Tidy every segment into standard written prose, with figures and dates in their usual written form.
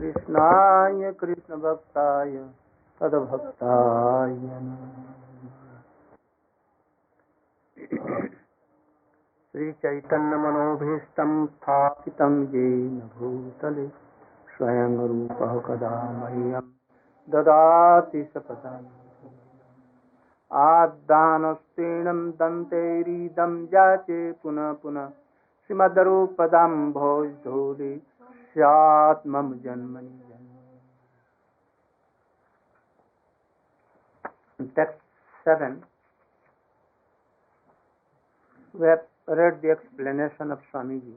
कृष्णाय कृष्णभक्ताय तद्भक्ताय श्रीचैतन्यमनोभीष्टं स्थापितं येन भूतले स्वयं रूपः कदा मह्यं ददाति सपदानि आदानस्तीनं दन्तैरीदं याचे पुनः पुनः श्रीमद्रूपदाम्भोजधूलि स्यात् मम जन्मनि जन्म। Text 7. We have read the explanation of Swamiji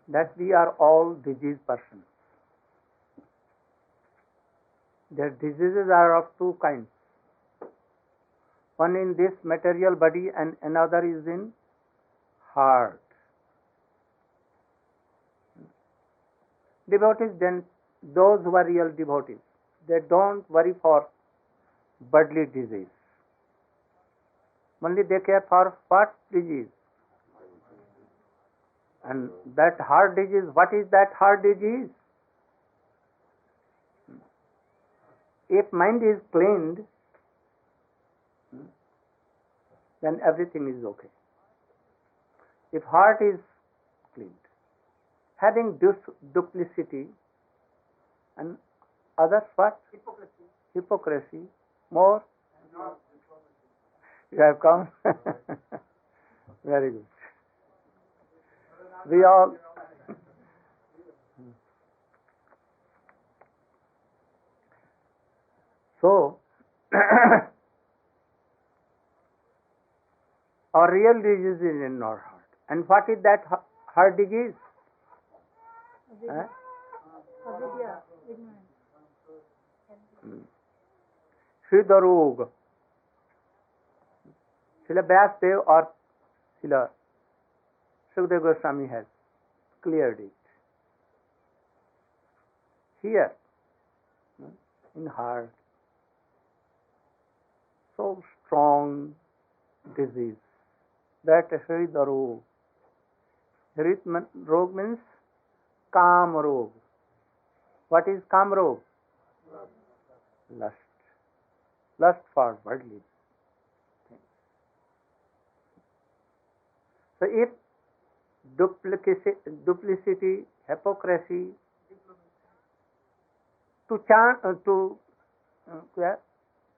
that we are all diseased persons. Their diseases are of two kinds. One in this material body and another is in heart. Devotees, then those who are real devotees, they don't worry for bodily disease. Only they care for what disease? And that heart disease, what is that heart disease? If mind is cleaned, then everything is okay. If heart is cleaned, having duplicity and others what? Hypocrisy. More? You have come? Very good. We all so our real disease is in our heart. And what is that heart disease? Shrida Rog. Srila Vyasdev or Srila Sukadeva Goswami has cleared it. Here, in heart, so strong disease, that Shrida Rog. Hrit Rog means Kam Rog. What is Kam Rog? Lust. Lust for worldly things. So if duplicity, hypocrisy, to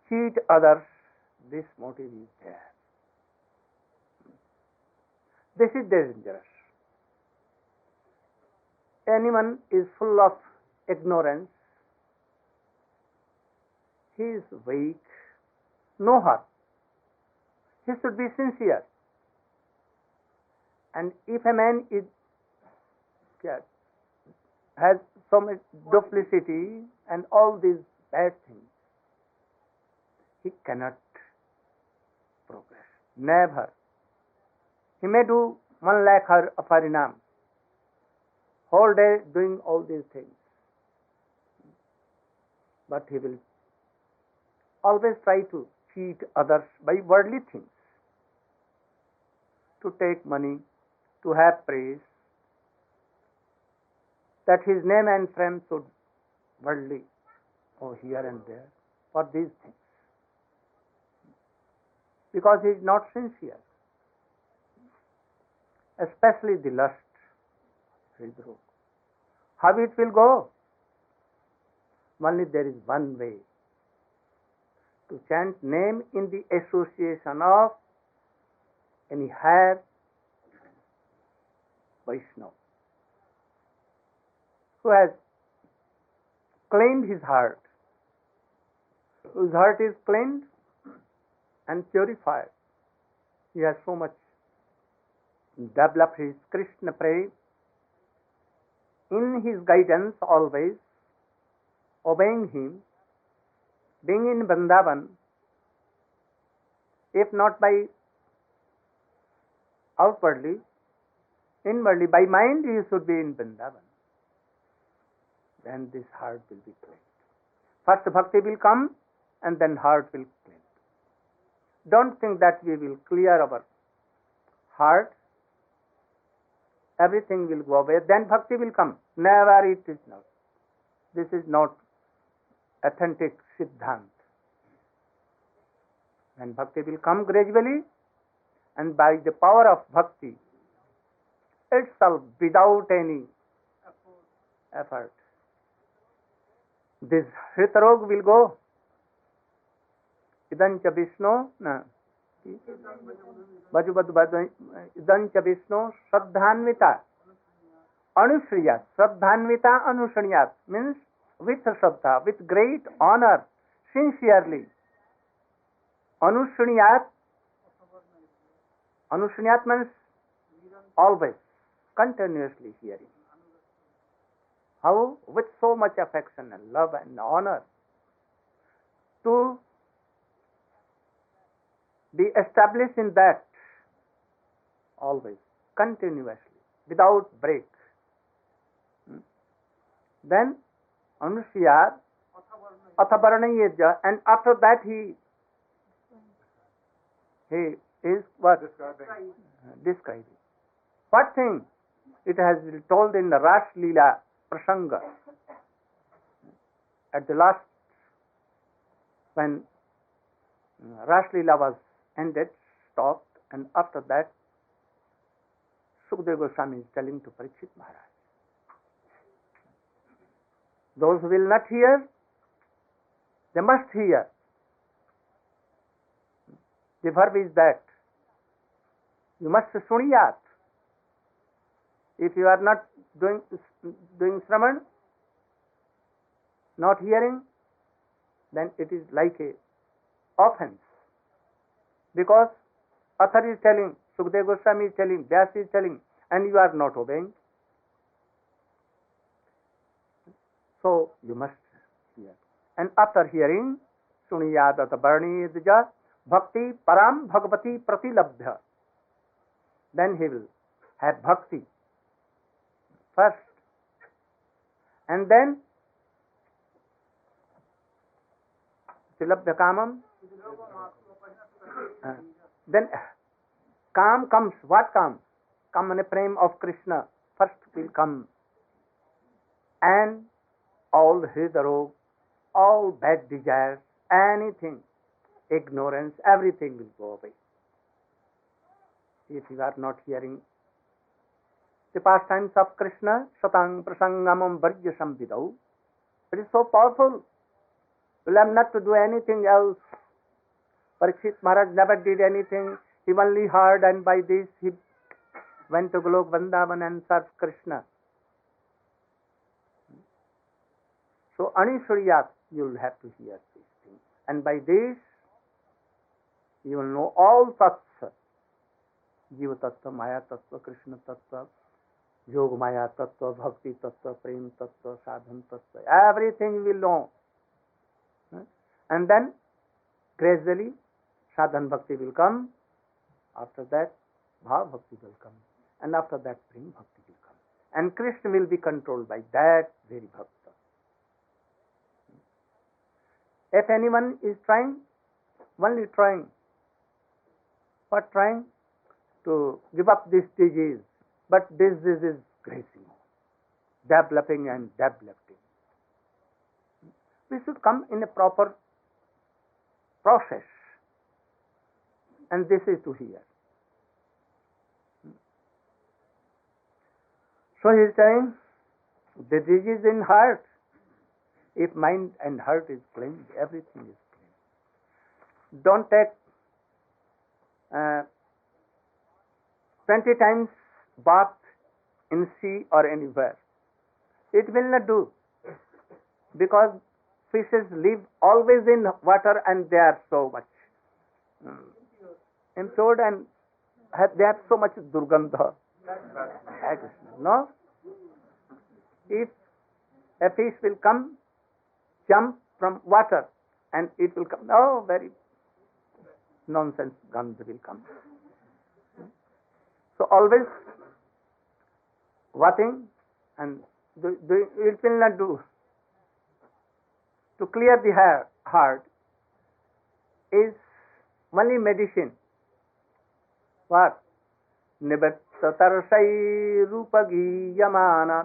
cheat others, this motive is there. This is dangerous. Anyone is full of ignorance, he is weak, no heart. He should be sincere. And if a man has so much duplicity and all these bad things, he cannot progress. Never. He may do 1 lakh of harinam, whole day doing all these things, but he will always try to cheat others by worldly things, to take money, to have praise, that his name and fame should worldly go here and there for these things, because he is not sincere. Especially the lust. How it will go? Only there is one way: to chant name in the association of any higher Vaishnava who has cleaned his heart, whose heart is cleaned and purified. He has so much developed his Krishna prema, in his guidance always, obeying him, being in Vrindavan, if not by outwardly, inwardly, by mind he should be in Vrindavan. Then this heart will be cleansed. First bhakti will come and then heart will cleanse. Don't think that we will clear our heart everything will go away, then bhakti will come. Never it is not. This is not authentic Siddhant. And bhakti will come gradually, and by the power of bhakti itself, without any effort, this Hritarog will go. Idancha Vishnu, Idancha Vishnu, Shraddhanvita, Anushriyat. Shraddhanvita Anushriyat means with Shraddha, with great honor, sincerely. Anushriyat, Anushriyat means always, continuously hearing. How? With so much affection and love and honor. To be established in that always, continuously, without break. Then Anushya Athavarnayeja, and after that he is what? Describing. What thing? It has been told in the Ras Leela Prasanga. At the last, when Ras Leela was ended, stopped, and after that, Sukadeva Goswami is telling to Parikshit Maharaj. Those who will not hear, they must hear. The verb is that you must suniyat. If you are not doing Shraman, not hearing, then it is like a offense. Because author is telling, Sukadeva Goswami is telling, Vyas is telling, and you are not obeying. So you must hear. And after hearing, Suniyadata Barnidja Bhakti Param Bhagavati Pratilabdha. Then he will have bhakti first. And then Tilabdha Kamam. Then Kam comes. What Kam? Kamane Prem of Krishna first will come. And all Hridarog, all bad desires, anything, ignorance, everything will go away. If you are not hearing the pastimes of Krishna, Satang Prasangamam Varjasam Vidau, it is so powerful. Will have not to do anything else. Parikshit Maharaj never did anything. He only heard, and by this he went to Golok Vrindavan and served Krishna. So Anishuriyat, you will have to hear these things. And by this, you will know all Tattva. Jiva Tattva, Maya Tattva, Krishna Tattva, Yoga Maya Tattva, Bhakti Tattva, Prem Tattva, Sadhana Tattva. Everything you will know. And then, gradually, Sadhana Bhakti will come. After that, Bhav Bhakti will come. And after that, Prem Bhakti will come. And Krishna will be controlled by that very Bhakta. If anyone is trying, only trying, what trying? To give up this disease. But this disease is gracing, developing and developing. We should come in a proper process. And this is to hear. So he is saying, the disease in heart. If mind and heart is clean, everything is clean. Don't take 20 times bath in sea or anywhere. It will not do. Because fishes live always in water and they are so much impure and they have so much durgandha. No? If a fish will come, jump from water, and it will come. Oh, very nonsense gandha will come. So always watching, and it will not do. To clear the heart is only medicine. What? सतर्षैरूपगीयमाना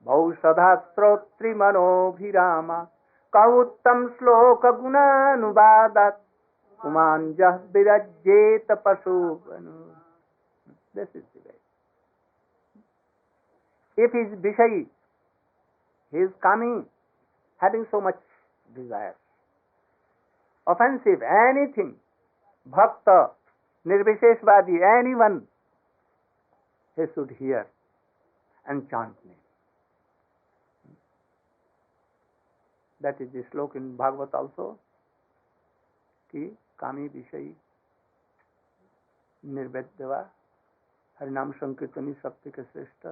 भौषधा श्रोत्रिमनोभिरामा कौत्तम श्लोक गुणानुवादात् पुमांजः विरज्येत पशुवनु. This is the way. If he is Vishayi, he is coming, having so much desire, offensive, anything, Bhakta, Nirvisheshvadi, anyone, he should hear and chant name. That is the slok in Bhagavad also, ki Kami Vishayi Nirvedyava Harinam Sankirtani Saptika Sreshta.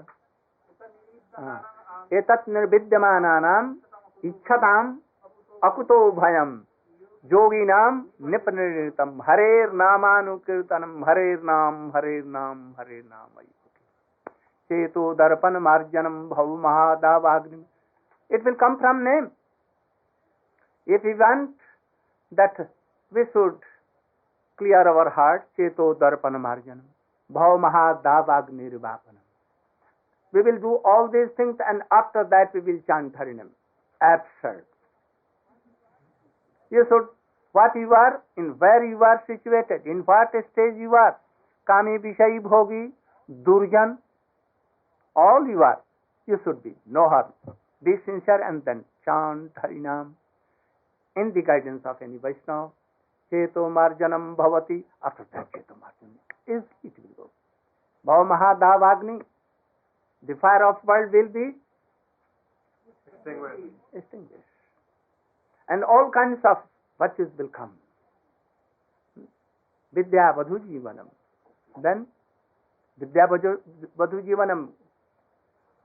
Etat nirvidyamananam ichchatam akuto bhayam yoginam nipaniritam harer namanukirtanam harer nam cheto darpan marjanam bhav mahadavagnim. It will come from name. If we want that we should clear our heart, cheto darpan marjanam bhav mahadavagni rivapanam. We will do all these things and after that we will chant Harinam. Absurd. You should, what you are, in where you are situated, in what stage you are, Kami, Vishayi, Bhogi, Durjan, all you are, you should be, no harm. Be sincere and then chant Harinam in the guidance of any Vaishnava. Cheto marjanam bhavati, after that cheto marjanam is, it will go. Bhava mahadavagni, the fire of world will be extinguished. And all kinds of virtues will come. Vidya Vadhu Jivanam. Then, Vidya Vadhu Jivanam.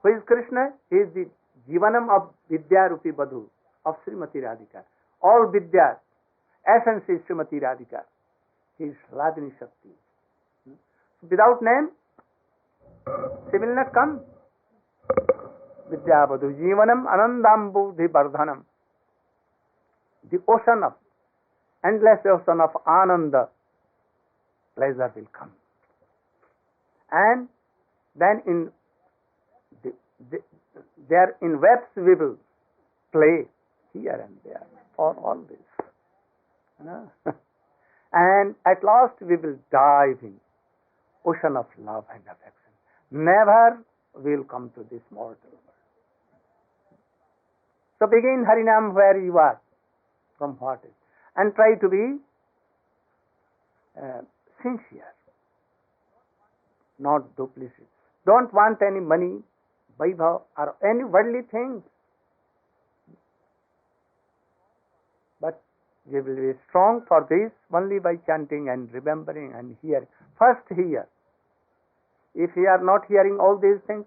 Who is Krishna? He is the Jivanam of Vidya Rupi Vadhu, of Srimati Radhika. All Vidya, essence is Srimati Radhika. He is Hladini Shakti. Without name, she will not come. Vidya Vadhu Jivanam Anandam Buddhi Bardhanam. The ocean of, endless ocean of Ananda, pleasure will come. And then in there in webs we will play here and there for all this. And at last we will dive in ocean of love and affection. Never will come to this mortal world. So begin Harinam where you are, from what is, and try to be sincere, not duplicitous. Don't want any money, vaibhav, or any worldly things. But we will be strong for this only by chanting and remembering and hearing. First hear. If we are not hearing all these things,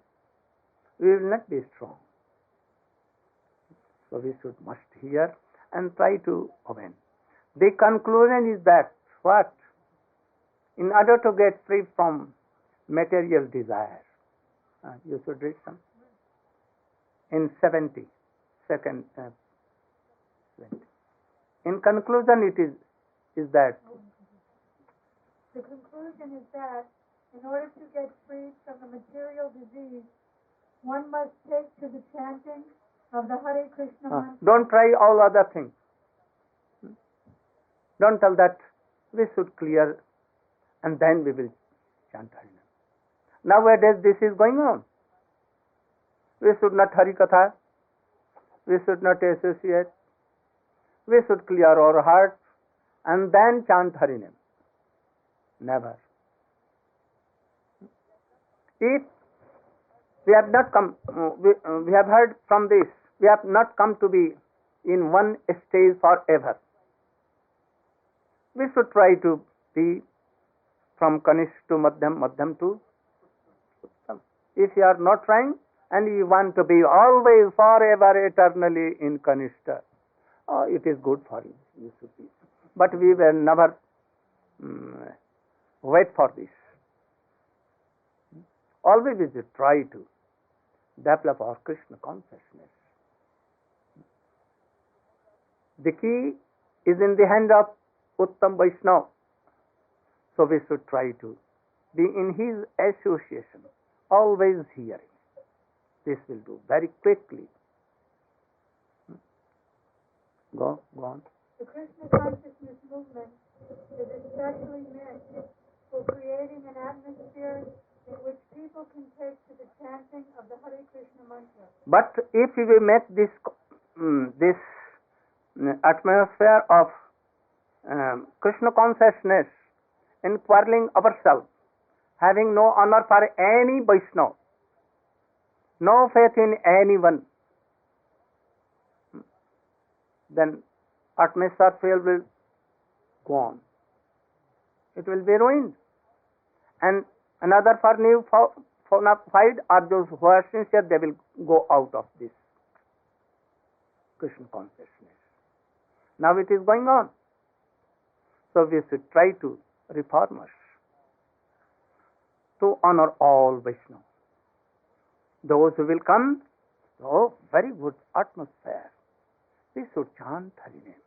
we will not be strong. So we must hear and try to obey. The conclusion is that what? In order to get free from material desire, you should read some. In 70. In conclusion, it is that. The conclusion is that in order to get free from the material disease, one must take to the chanting of the Hare Krishna mantra. Don't try all other things. Don't tell that we should clear and then we will chant Harinam. Nowadays this is going on. We should not Hari Katha. We should not associate. We should clear our heart and then chant Harinam. Never. If we have not come, we have heard from this, we have not come to be in one stage forever. We should try to be from Kanishk to Madhyam, Madhyam to Uttam. If you are not trying and you want to be always, forever, eternally in Kanishta, it is good for you. You should be. But we will never wait for this. Always we should try to develop our Krishna consciousness. The key is in the hand of Uttam Vaishnava. So we should try to be in his association, always hearing. This will do very quickly. Go on. The Krishna consciousness movement is especially meant for creating an atmosphere in which people can take to the chanting of the Hare Krishna mantra. But if we make this atmosphere of Krishna consciousness in quarreling ourselves, having no honor for any Vaishnava, no faith in anyone, then atmosphere will go on. It will be ruined. And another for new bona fide are those who are sincere, they will go out of this Krishna consciousness. Now it is going on. So we should try to reform us to honor all Vaishnavas. Those who will come, oh, very good atmosphere. We should chant Hari name.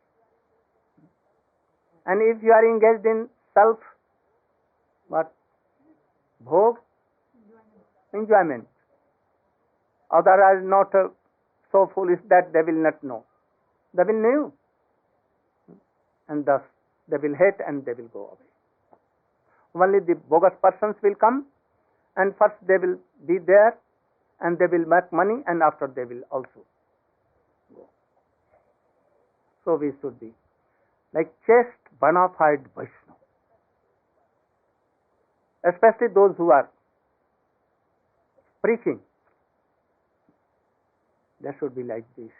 And if you are engaged in self, what? Bhog? Enjoyment. Others are not so foolish that they will not know. They will know. And thus they will hate and they will go away. Only the bogus persons will come, and first they will be there and they will make money, and after they will also go. So we should be like chaste, bona fide Vaishnava. Especially those who are preaching. They should be like this.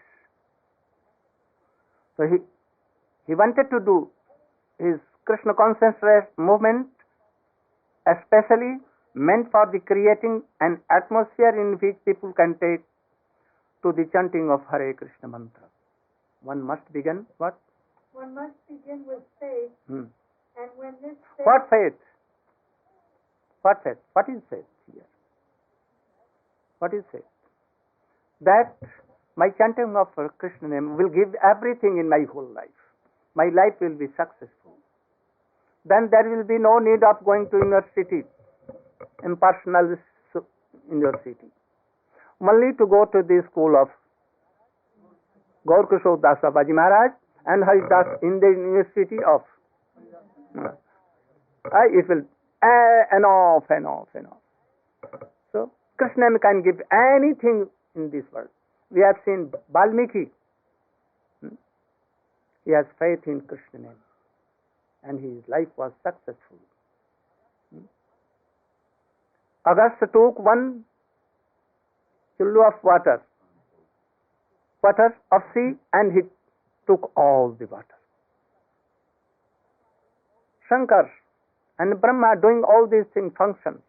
So he wanted to do his Krishna consciousness movement especially meant for the creating an atmosphere in which people can take to the chanting of Hare Krishna mantra. One must begin what? One must begin with faith. And when this faith... What faith? What faith? What is faith here? What is faith? That my chanting of Krishna name will give everything in my whole life. My life will be successful. Then there will be no need of going to university, impersonal university. Only to go to the school of Gaur Kishore Das Babaji Maharaj and Haridas in the university of it will enough. So Krishna can give anything in this world. We have seen Valmiki. He has faith in Krishna name, and his life was successful. Agastya took one chullu of water of sea, and he took all the water. Shankar and Brahma doing all these things functions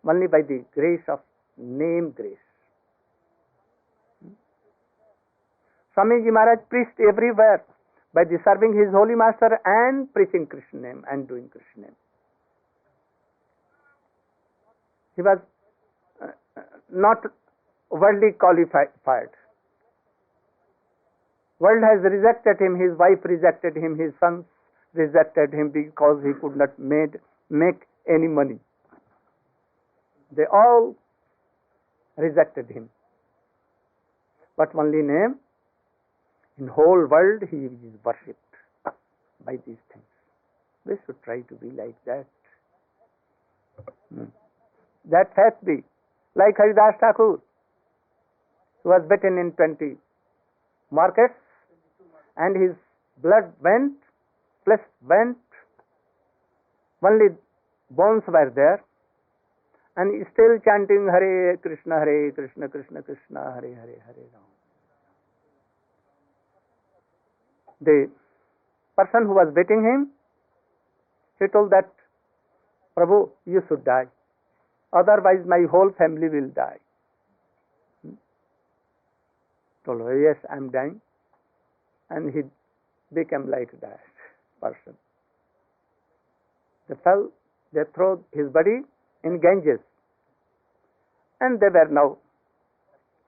only by the grace of name grace. Swamiji Maharaj preached everywhere by the serving his holy master and preaching Krishna name and doing Krishna name. He was not worldly qualified. World has rejected him, his wife rejected him, his sons rejected him because he could not make any money. They all rejected him. But only name, in whole world he is worshipped by these things. We should try to be like that. That faith be like Haridas Thakur, who was beaten in 20 markets, and his blood went, flesh went, only bones were there, and he still chanting Hare Krishna, Krishna Krishna, Hare Hare, Hare Rama. The person who was beating him, he told that, Prabhu, you should die. Otherwise my whole family will die. Told, oh, yes, I am dying. And he became like that person. They threw his body in Ganges. And they were now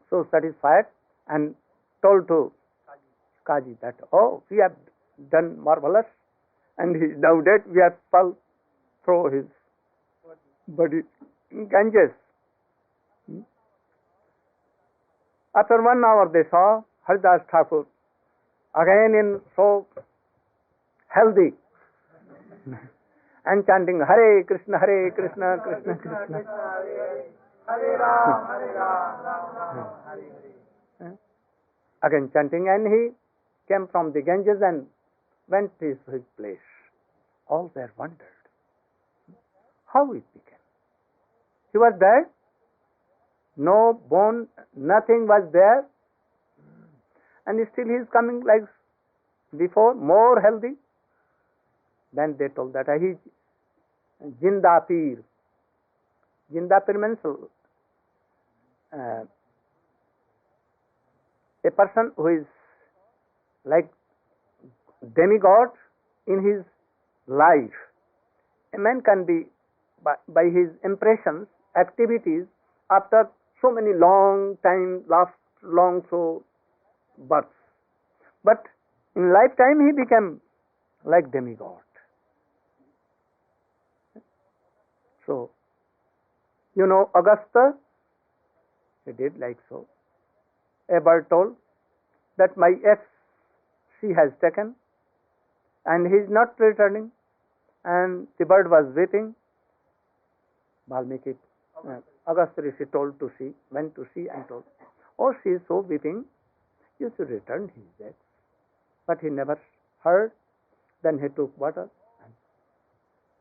so satisfied and told to Kaji that, oh, we have done marvelous, and he is now dead, we have throw his But Ganges, after 1 hour they saw Haridas Thakur again in so healthy and chanting Hare Krishna, Krishna Krishna. Hare Ram, Ram Hare Hare. Again chanting, and he came from the Ganges and went to his place. All were wondered how it became. He was dead, no bone, nothing was there, and still he is coming like before, more healthy. Then they told that he Jinda Peer. Jinda Peer means a person who is like demigod in his life. A man can be by his impressions, activities, after so many long time, long so births. But in lifetime he became like demigod. So, you know, Augusta, he did like so. A bird told that my ex she has taken and he is not returning, and the bird was weeping. Valmiki, Agastya Rishi told to see, went to see and told, oh, she is so weeping, you should return his ex. But he never heard. Then he took water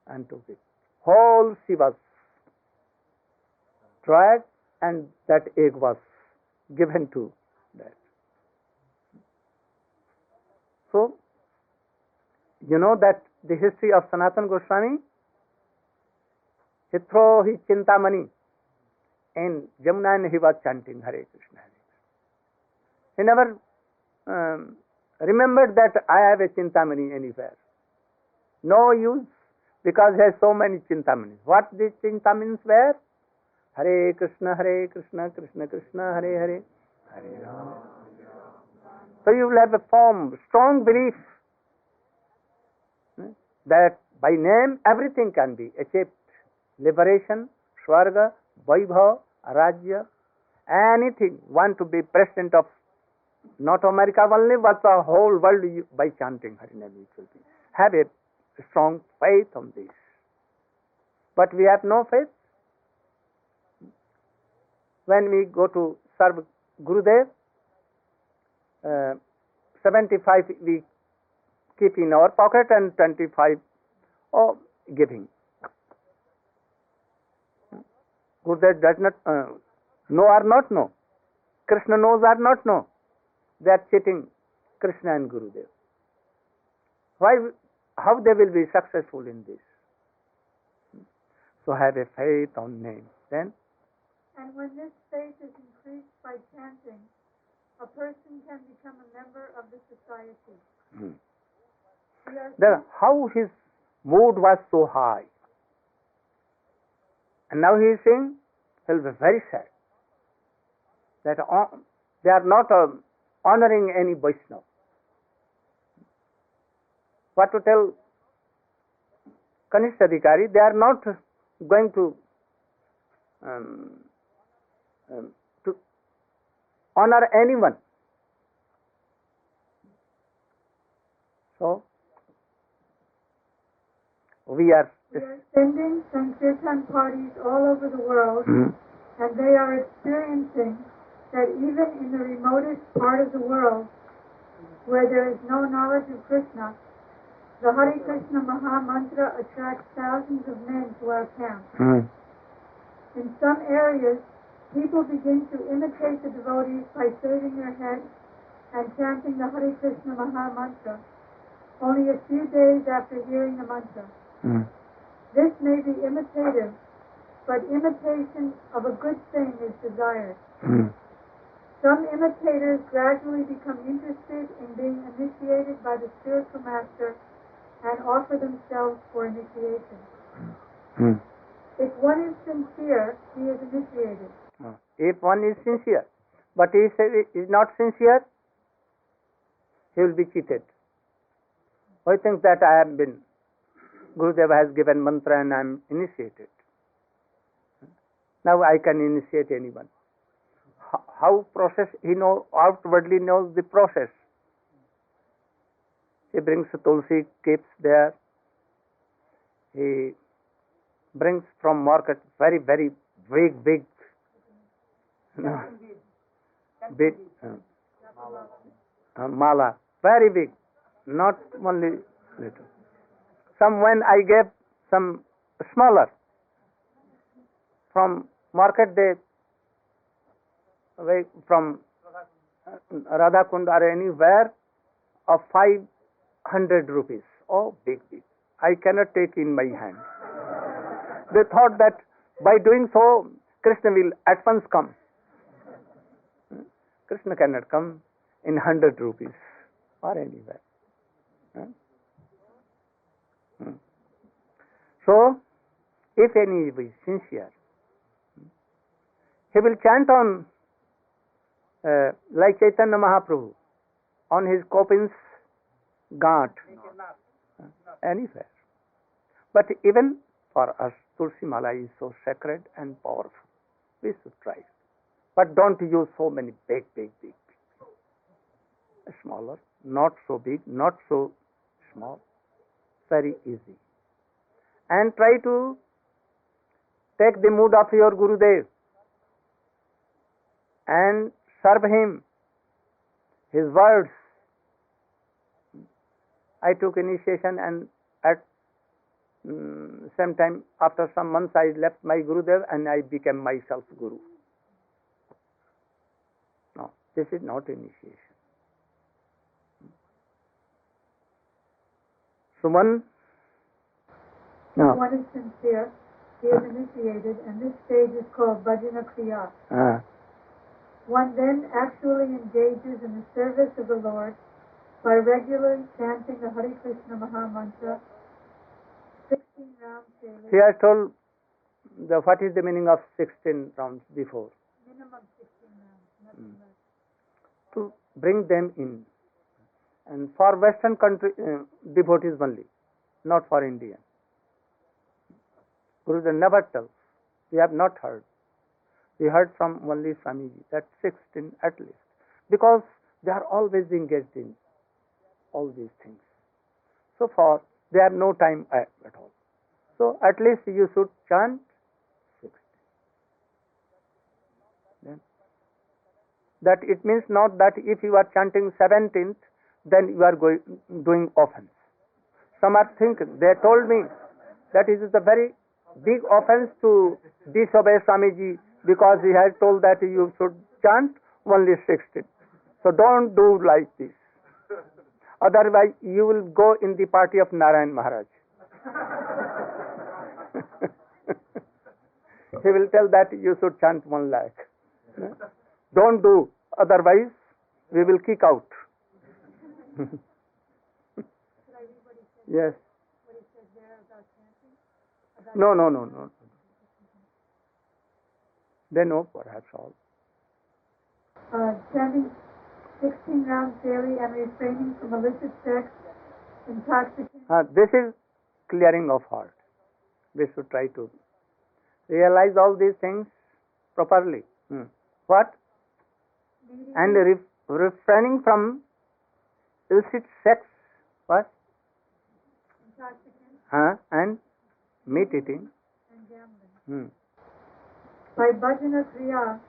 and took it. Whole she was dried, and that egg was given to that. So, you know that the history of Sanatana Goswami, he threw his Chintamani in Jamuna and he was chanting Hare Krishna, Hare Krishna. He never remembered that I have a Chintamani anywhere. No use, because he has so many Chintamani. What these Chintamans were? Hare Krishna, Krishna Krishna, Hare Hare, Hare Rama. So you will have a firm, strong belief that by name everything can be achieved. Liberation, Swarga, Vaibhav, Rajya, anything. Want to be president of not America only, but the whole world by chanting Harinam it will be. Have a strong faith on this. But we have no faith. When we go to serve Gurudev, 75 we keep in our pocket and 25 giving. Gurudev does not know or not know. Krishna knows or not know. They are cheating Krishna and Gurudev. Why? How they will be successful in this? So have a faith on name. Then? And when this faith is increased by chanting, a person can become a member of the society. Then how his mood was so high. And now he is saying, he will be very sad that they are not honoring any Vaishnava. What to tell Kanishta Adhikari? They are not going to honor anyone. So, we are sending Sankirtan parties all over the world, and they are experiencing that even in the remotest part of the world, where there is no knowledge of Krishna, the Hare Krishna Maha Mantra attracts thousands of men to our camp. In some areas, people begin to imitate the devotees by shaving their heads and chanting the Hare Krishna Maha Mantra only a few days after hearing the mantra. This may be imitative, but imitation of a good thing is desired. Some imitators gradually become interested in being initiated by the spiritual master and offer themselves for initiation. If one is sincere, he is initiated. If one is sincere, but he is not sincere, he will be cheated. He thinks that I have been, Gurudeva has given mantra and I am initiated. Now I can initiate anyone. How process? He outwardly knows the process. He brings tulsi, keeps there. He brings from market very, very big, big mala, very big, not only little. Some when I gave some smaller from market, they from Radhakund or anywhere of 500 rupees. Oh, big. I cannot take in my hand. They thought that by doing so, Krishna will at once come. Krishna cannot come in 100 rupees or anywhere. So, if any is sincere, he will chant on like Chaitanya Mahaprabhu on his Kopin's ghat, anywhere. But even for us, Tulsi Mala is so sacred and powerful. We should try. But don't use so many big. Smaller, not so big, not so small. Very easy. And try to take the mood of your Gurudev and serve him. His words. I took initiation, and at same time, after some months, I left my Gurudev and I became myself Guru. No, this is not initiation. Suman? No. One is sincere, he is initiated, and this stage is called Bhajana Kriya. One then actually engages in the service of the Lord by regularly chanting the Hare Krishna Maha Mantra 16 rounds daily. He has told what is the meaning of 16 rounds before. Minimum 16 rounds, nothing less. To bring them in. And for Western country devotees only, not for Indian. Gurudev never tells. We have not heard. We heard from only Swamiji that 16 at least. Because they are always engaged in all these things. So far, they have no time at all. So at least you should chant 16. Then, that it means not that if you are chanting 17th, then you are doing offense. Some are thinking, they told me that it is a very big offense to disobey Swamiji because he has told that you should chant only 16. So don't do like this. Otherwise, you will go in the party of Narayan Maharaj. He will tell that you should chant 1 lakh. Don't do, otherwise we will kick out. Yes. What he said there about chanting? No. They know perhaps all. Chanting 16 rounds daily and refraining from illicit sex, intoxication. This is clearing of heart. We should try to realize all these things properly. What? And refraining from illicit sex. What? Intoxicants. And meat eating. And gambling. By Bhajana Kriya,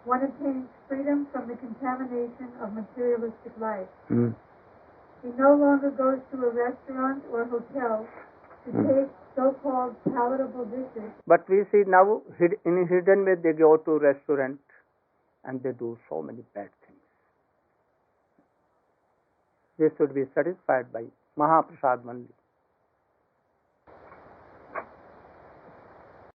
one attains freedom from the contamination of materialistic life. He no longer goes to a restaurant or hotel to take so-called palatable dishes. But we see now in hidden way they go to restaurant and they do so many bad things. They should be satisfied by Mahaprasad only.